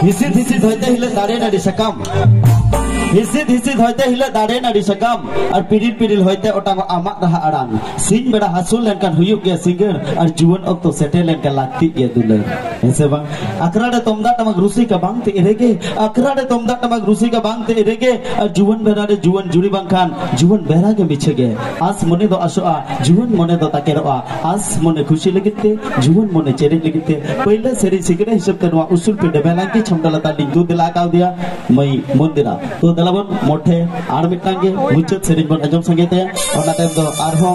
हिसिद हिसिद होते हिले दाड़े नाड़ी सकाम हिसिद हिसिद होते हिले दाड़े नाड़ी सकाम और पिरिल पिरिल होते ओटांग आमाक रहा अड़ान सिंग बेड़ा हासुल लेनकान हुयुक गया सिंगर और जुवन ऑक्तो सेटे लेनकान लागती गया दुलर ऐसे बांग अकराडे तोमदा टमक रूसी का बांग ते इरेगे अकराडे तोमदा टमक रूसी का बांग ते इरेगे और जुवन बेराडे जुवन जुड़ी बांगखान जुवन बेरा के मिछे गे आस मने दो आसोआ जुवन मने दो ताकेरोआ आस मने खुशी लगिते जुवन मने चेरे लगिते पहले सेरी सिगरे हिसाब ते नवा उसूल पे डेबेलांकी छमडलता लिंगु दिला काव दिया मई मंदिरा तो दलाबन मोठे आर मिटांगे मुचत सेरी बन अजम संगीते ओना टाइम दो आरहो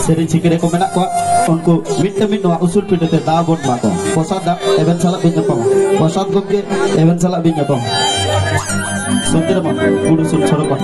सेरी सिगरे को मेना को उनको मिट मिट नवा उसूल पे ते दा बोट माको पोसाद एवन साला बिन्यापम पोसाद गोके एवन साला बिन्यापम सुंदर मन कुडु सुन छोरो को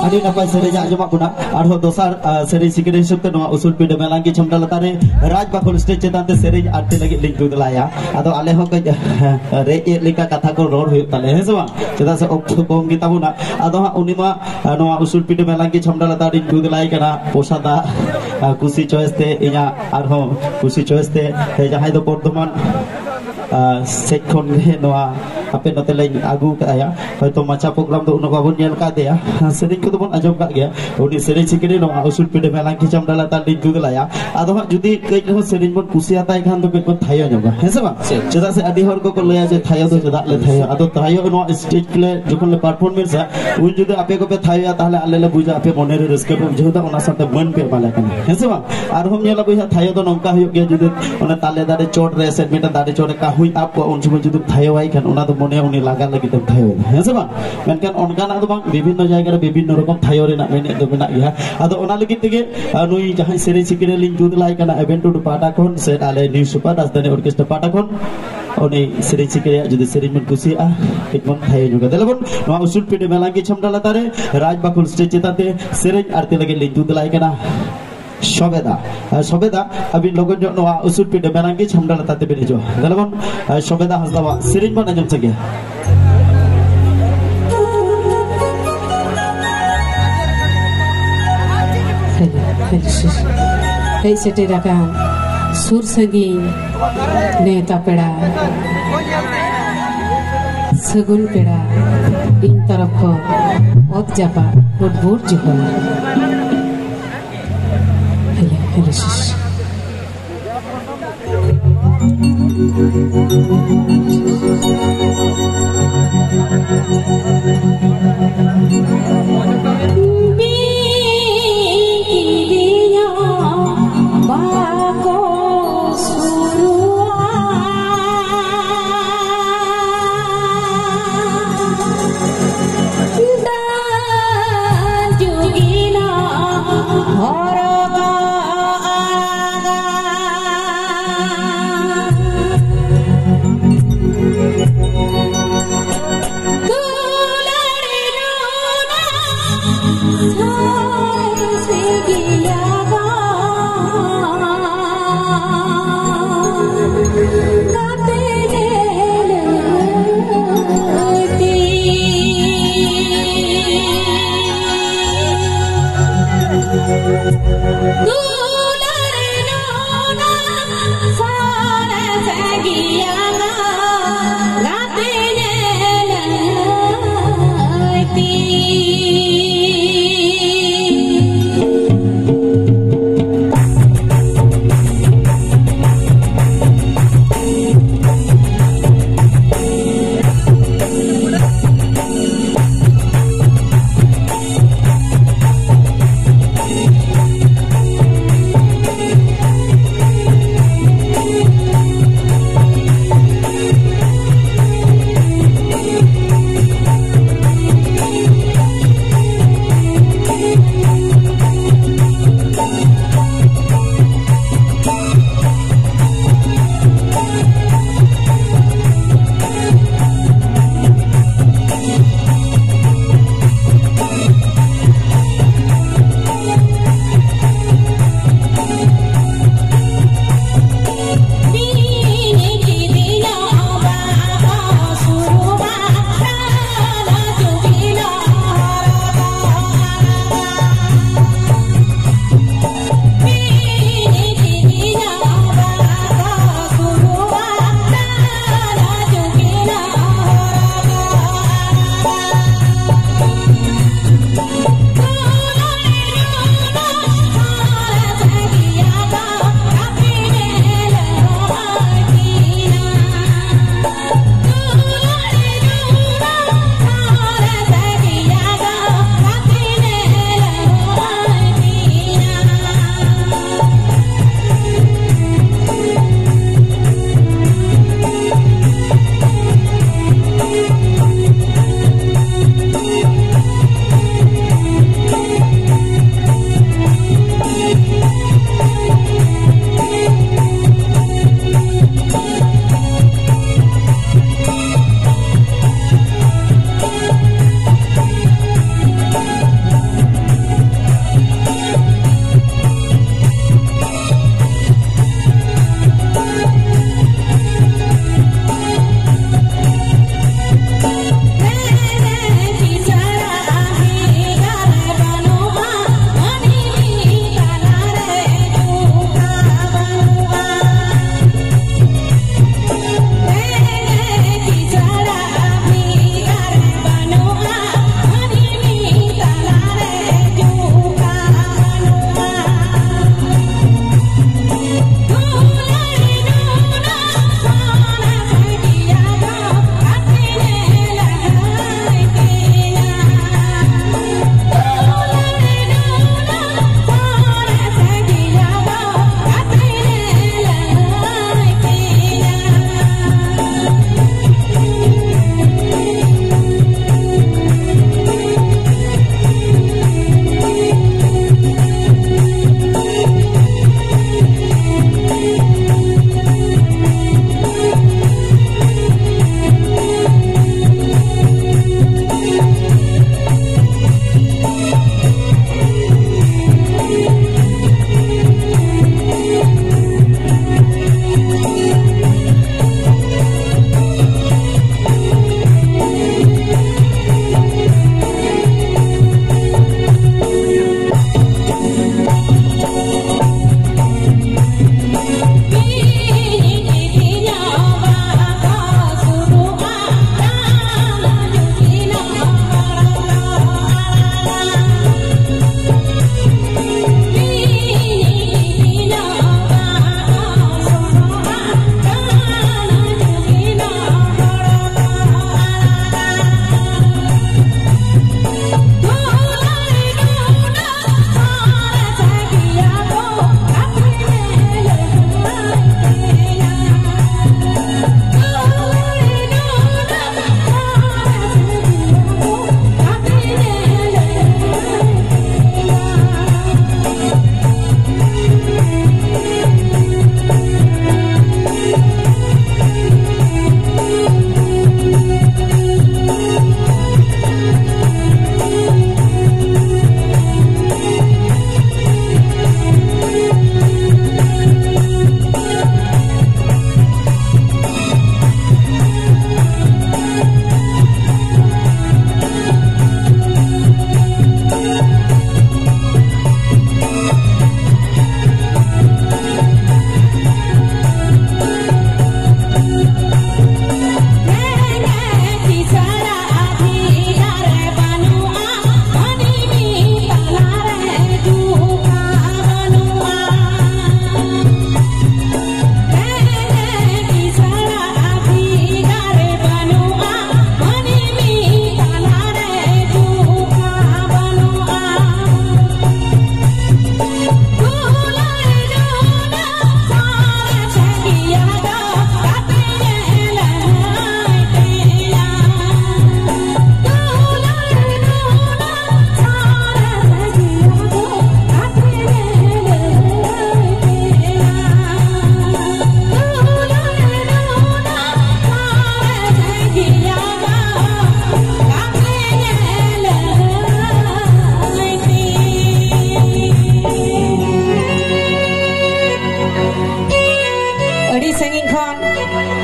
ᱟᱹᱰᱤ ᱱᱟᱯᱟᱭ ᱥᱮᱨᱮᱧ ᱟᱸᱡᱚᱢᱟᱜ ᱵᱚᱱᱟ ᱟᱨᱦᱚᱸ ᱫᱚᱥᱟᱨ ᱥᱮᱨᱮᱧ ᱥᱤᱠᱲᱤ ᱦᱤᱥᱟᱹᱵ ᱛᱮ ᱱᱚᱣᱟ ᱩᱥᱩᱞ ᱯᱤᱰᱟᱹ ᱢᱮᱞᱟᱝᱜᱤ ᱪᱷᱟᱢᱰᱟ ᱞᱟᱛᱟᱨ ᱨᱮ ᱨᱟᱡᱽ ᱵᱟᱠᱷᱳᱞ ᱥᱴᱮᱡ ᱪᱮᱛᱟᱱ ᱛᱮ ᱥᱮᱨᱮᱧ ᱟᱨᱛᱤ ᱞᱟᱹᱜᱤᱫ ᱞᱤᱧ ᱫᱩᱫᱞᱟᱭᱟ ᱟᱫᱚ ᱟᱞᱮ ᱦᱚᱸ ᱠᱟᱹᱡ ᱨᱮᱡ ᱞᱮᱠᱟ ᱠᱟᱛᱷᱟ ᱠᱚ ᱨᱚᱲ ᱦᱩᱭᱩᱜ ᱛᱟᱞᱮ ᱦᱮᱸ ᱥᱮ ᱵᱟᱝ ᱪᱮᱫᱟᱜ ᱥᱮ ᱚᱠᱛᱚ ᱠᱚᱢ ᱜᱮ ᱛᱟᱵᱚᱱᱟ ᱟᱫᱚ ᱦᱟᱸᱜ ᱩᱱᱤ ᱢᱟ ᱱᱚᱣᱟ ᱩᱥᱩᱞ ᱯᱤᱰᱟᱹ ᱢᱮᱞᱟᱝᱜᱤ ᱪᱷᱟᱢᱰᱟ ᱞᱟᱛᱟᱨ ᱨᱤᱧ ᱫᱩᱫᱞᱟᱭ ᱠᱟᱱᱟ ᱯᱚᱥᱟᱫᱟ ᱠᱩᱥᱤ ᱪᱚᱭᱮᱥ ᱛᱮ ᱤᱧᱟᱹᱜ ᱟᱨᱦᱚᱸ ᱠᱩᱥᱤ ᱪᱚᱭᱮᱥ ᱛᱮ ᱡᱟᱦᱟᱸᱭ ᱫᱚ ᱵᱚᱨᱫᱷᱚᱢᱟᱱ ᱥᱮᱡ ᱠᱷᱚᱱ ᱱᱚᱣᱟ ᱟᱯᱮ ᱱᱚᱛᱮ ᱞᱤᱧ ᱟᱹᱜᱩ ᱠᱟᱜᱼᱟ ᱦᱚᱭᱛᱚ ᱢᱟᱪᱟ ᱯᱨᱳᱜᱨᱟᱢ ᱫᱚ ᱩᱱᱟᱹᱜ ᱵᱟᱵᱚᱱ ᱧᱮᱞ ᱠᱟᱫᱮᱭᱟ ᱥᱮᱨᱮᱧ ᱠᱚᱫᱚ ᱵᱚᱱ ᱟᱸᱡᱚᱢ ᱠᱟᱜ ᱜᱮᱭᱟ ᱩᱱᱤ ᱥᱮᱨᱮᱧ ᱥᱤᱠᱲᱤ ᱱᱚᱣᱟ ᱩᱥᱩᱞ ᱯᱤᱰᱟᱹ ᱢᱮᱞᱟᱝᱜᱤ ᱪᱷᱟᱢᱰᱟ ᱞᱟᱛᱟᱨ ᱞᱤᱧ ᱫᱩᱫᱞᱟᱭᱟ ᱟᱫᱚ ᱦᱟᱸᱜ ᱡᱩᱫᱤ ᱠᱟᱹᱡ ᱨᱮᱦᱚᱸ ᱥᱮᱨᱮᱧ ᱵᱚᱱ ᱠᱩᱥᱤᱭᱟᱛᱟᱭ ᱠᱷᱟᱱ ᱫᱚ ᱠᱟᱹᱡ ᱵᱚᱱ ᱛᱷᱟᱭᱚ ᱧᱚᱜᱟ ᱦᱮᱸ ᱥᱮ ᱵᱟᱝ ᱪᱮᱫᱟᱜ ᱥᱮ ᱟᱹᱰᱤ ᱦᱚᱲ ᱠᱚ ᱞᱟᱹᱭᱟ ᱡᱮ ᱛᱷᱟᱭᱚ ᱫᱚ ᱪᱮᱫᱟᱜ ᱞᱮ ᱛᱷᱟᱭᱚ ᱟᱫᱚ ᱛᱷᱟᱭᱚ ᱱᱚᱣᱟ ᱥᱴᱮᱡ ᱞᱮ ᱡᱚᱠᱷᱚᱱ ᱞᱮ ᱯᱟরফরমেন্সᱟ ᱩᱱ ᱡᱩᱫᱤ ᱟᱯᱮ ᱠᱚᱯᱮ ᱛᱷᱟᱭᱚᱭᱟ ᱛᱟᱦᱞᱮ ᱟᱞᱮ ᱞᱮ ᱵᱩᱡᱟ ᱟᱯᱮ ᱢᱚᱱᱮ ᱨᱮ ᱨᱟᱹᱥᱠᱟᱹ ᱯᱮ ᱵᱩᱡᱷᱟᱹᱣᱫᱟ ᱚᱱᱟ ᱥᱟᱶᱛᱮ ᱢᱟᱹᱱ ᱯᱮ ᱮᱢᱟᱞᱮ ᱠᱟᱱᱟ ᱦᱮᱸ ᱥᱮ ᱵᱟᱝ ᱟᱨᱦᱚᱸ ᱧᱮᱞᱟ ᱵᱚᱭᱦᱟ ᱛᱷᱟᱭᱚ ᱫᱚ ᱱᱚᱝᱠᱟ ᱦᱩᱭᱩᱜ ᱜᱮᱭᱟ ᱡᱩᱫᱤ ᱚᱱᱟ ᱛᱟᱞᱮ ᱫᱟᱨᱮ ᱪᱚᱴ ᱨᱮ ᱥᱮ ᱢᱤᱫᱴᱟᱝ ᱫᱟᱨᱮ ᱪᱚᱴ ᱨᱮ ᱠᱟᱦᱩᱭ ᱟᱵ ᱠᱚ ᱩᱱ ᱥᱚᱢᱚᱭ ᱡᱩᱫᱤ ᱛᱷᱟᱭᱚᱣᱟᱭ ᱠᱷᱟᱱ ᱚᱱᱟ ᱫᱚ ᱢᱚᱱᱮ ᱩᱱᱤ ᱞᱟᱜᱟ ᱞᱟᱹᱜᱤᱫ ᱮᱢ ᱛᱷᱟᱭᱚᱭᱟ ᱦᱮᱸ ᱥᱮ ᱵᱟᱝ ᱢᱮᱱᱠᱷᱟन ᱚᱱᱠᱟᱱᱟᱜ ᱫᱚ ᱵᱟᱝ ᱵᱤᱵᱷᱤᱱᱱᱚ ᱡᱟᱭᱜᱟ ᱨᱮ ᱵᱤᱵᱷᱤᱱᱱᱚ ᱨᱚᱠᱚᱢ ᱛᱷᱟᱭᱚ ᱨᱮᱱᱟᱜ ᱢᱮᱱᱮᱫ ᱫᱚ ᱢᱮᱱᱟᱜ ᱜᱮᱭᱟ ᱟᱫᱚ ᱚᱱᱟ ᱞᱟᱹᱜᱤᱫ ᱛᱮᱜᱮ ᱱᱩᱭ ᱡᱟᱦᱟᱸᱭ ᱥᱮᱨᱮᱧ ᱥᱤᱠᱲᱤ ᱞᱤᱧ ᱫᱩᱫᱞᱟᱭ ᱠᱟᱱᱟ ᱮᱵᱷᱮᱱ ᱴᱩᱰᱩ ᱯᱟᱦᱴᱟ ᱠᱷᱚᱱ ᱥᱮ ᱟᱞᱮ ᱱᱤᱭᱩ ᱥᱩᱯᱟᱨ ᱨᱟᱡᱽᱫᱷᱟᱱᱤ ᱚᱨᱠᱮᱥᱴᱨᱟ ᱯᱟᱦᱴᱟ ᱠᱷᱚᱱ उन्हें सेरिंग सिकड़िया जुदी सेरिंग मन कुसिया एक मन थाय जुगा देलबन नवा उसूल पिडे मेलांगी छमडा लातारे राज बाकुल स्टेज चेताते सेरिंग आरती लगे लिंक दुदलाई कना शोबेदा शोबेदा अभी लोगों जो नवा उसूल पिडे मेलांगी छमडा लाताते बेने जो देलबन शोबेदा हसदावा सेरिंग मन अंजम सके हे सेटेराका सुर संगी नेता पेड़ा सगुन पेड़ा इन तरफ को ओत जापा बुट जुहा हेलो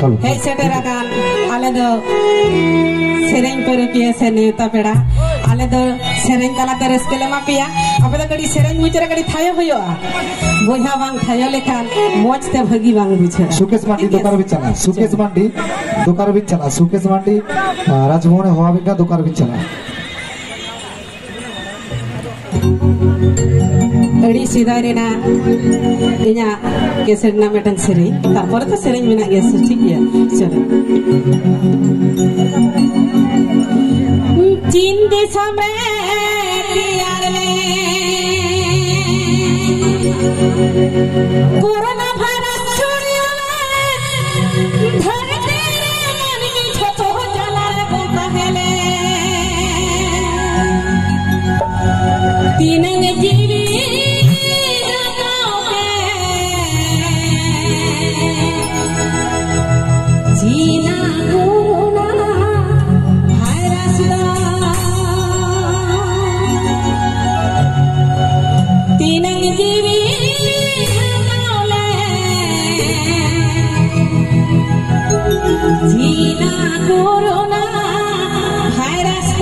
हे सेटेरागान आले दो सेरेंग करे के से नेता पेड़ा आले दो सेरेंग तला ते रस्केले मापिया आपे तो कड़ी सेरेंग मुचरे कड़ी थायो होयो बोझा बांग थायो लेखान मोच ते भगी बांग बुझे सुकेश मांडी दोकार बिचना सुकेश मांडी दोकार बिचना सुकेश मांडी राजभवन हवा बिका दोकार बिचना अड़ी सीधा रेना इन्या केसेट ना मेटन सेरी तारपर तो सेरेंग मेना गेस ठीक है चलो चीन देश में यार में कोरोना वायरस चोरियों में धरती में छोटो जला रे बोलता है ले तीन जीवी जीना कोरोना वायरस तीन जीवी जीना कोरोना वायरस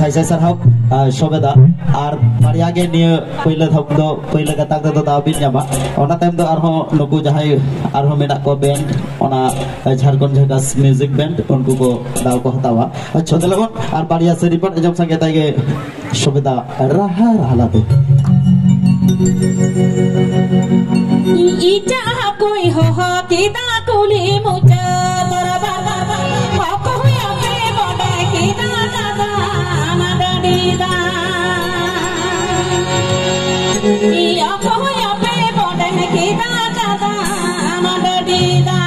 साइ साइ सारहाव सबेदा आर बारियागे निये पहिले धाप दो पहिले गताक दो दाबिन जामा ओना टाइम दो आरहो नुकु जहाय आरहो मेना को बैंड ओना झारखंड झकास म्यूजिक बैंड उनको को दाव को हतावा अच्छा लगन आर बारिया सरीपन एजम संगे तागे सबेदा राहा रालाते इजा कोई हो किदा कुली मुचा तोरा बाबा हो कोया पे बडे किदा दादा मडडीदा इया कोया पे बडे किदा दादा मडडीदा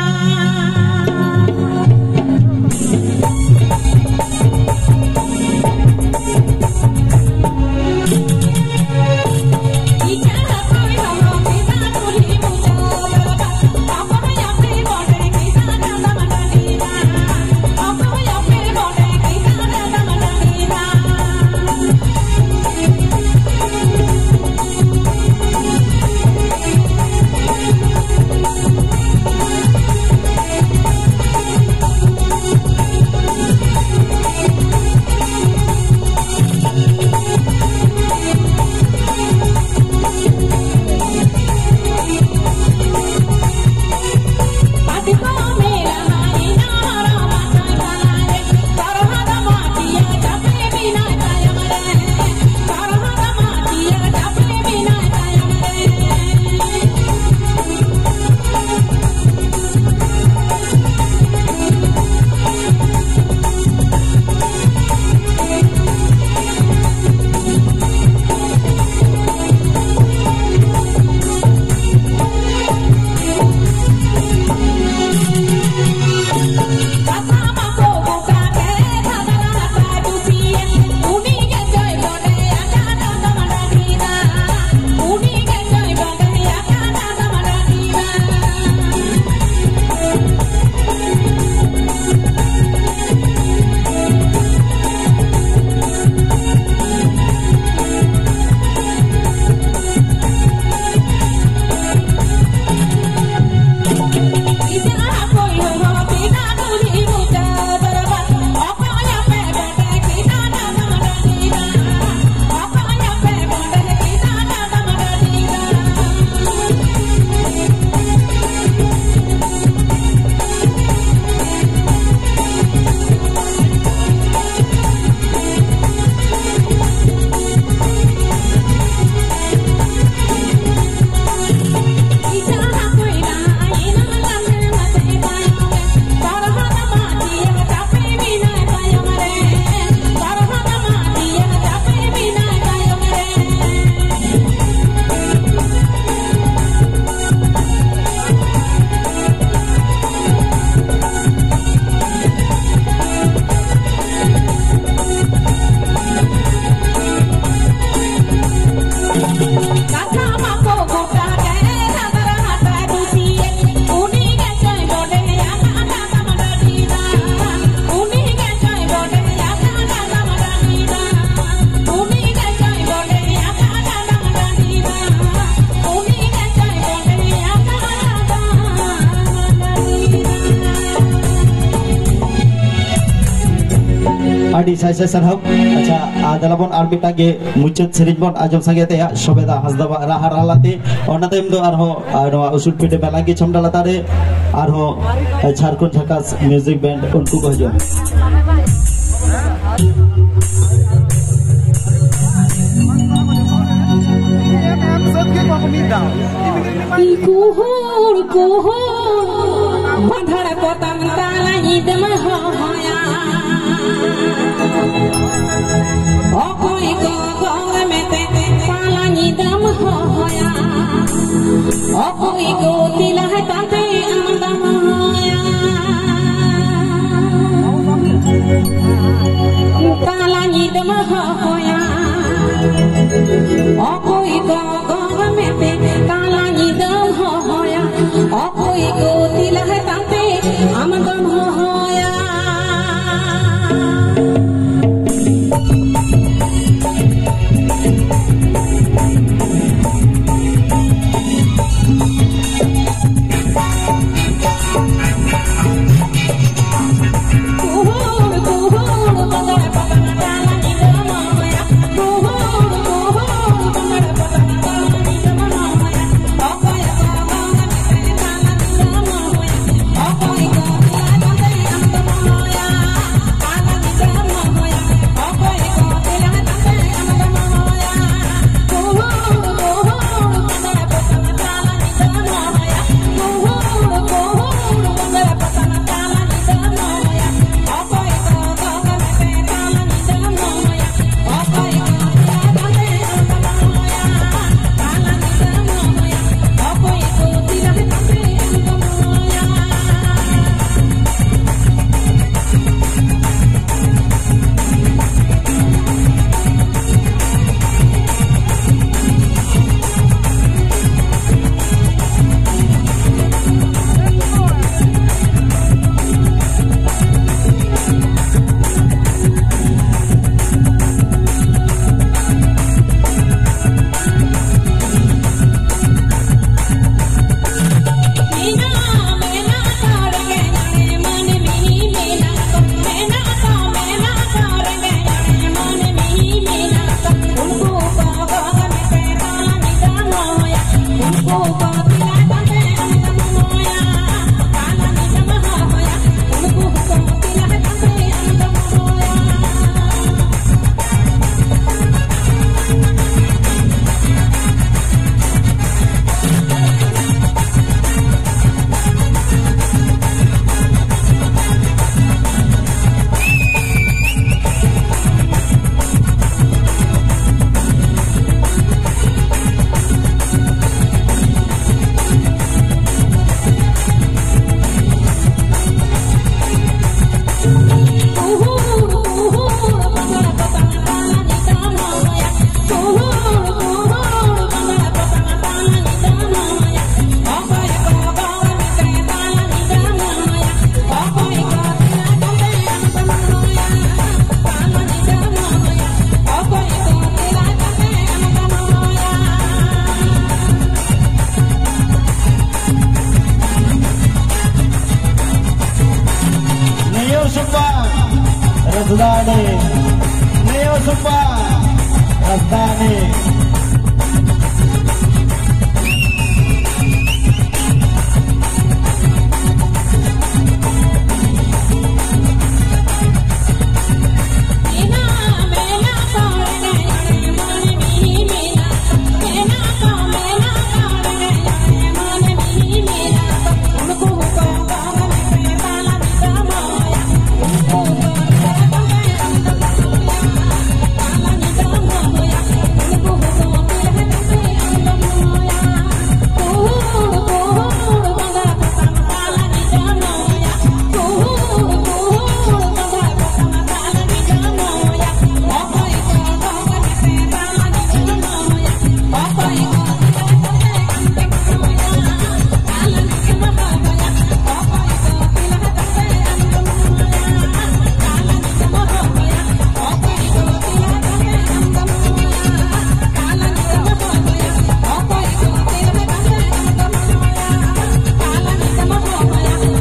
आदि साइ साइ सारहाव अच्छा आदलाबन आर मिटागे मुचत सेरिन बन आजम संगे ते सबेदा हासदाबा राहा रालाते ओना टाइम दो आरहो नवा उसूल पेटे बेलांगी छमडा लातारे आरहो झारखंड झकास म्यूजिक बैंड उनको को जो कुहुर कुहुर बंधड़ पतंग ताला ईद में होया ओ कोई को गोर में ते ताला ईद में होया ओ कोई को तिला है ताते आमदम होया ताला ईद में होया ओ कोई को गोर में ते ताला ईद में होया ओ कोई को तिला है ताते आमदम होया कुहुर कुहुर बंधड़ पतंग ताला ईद में Rasdani Neo Supa Rasdani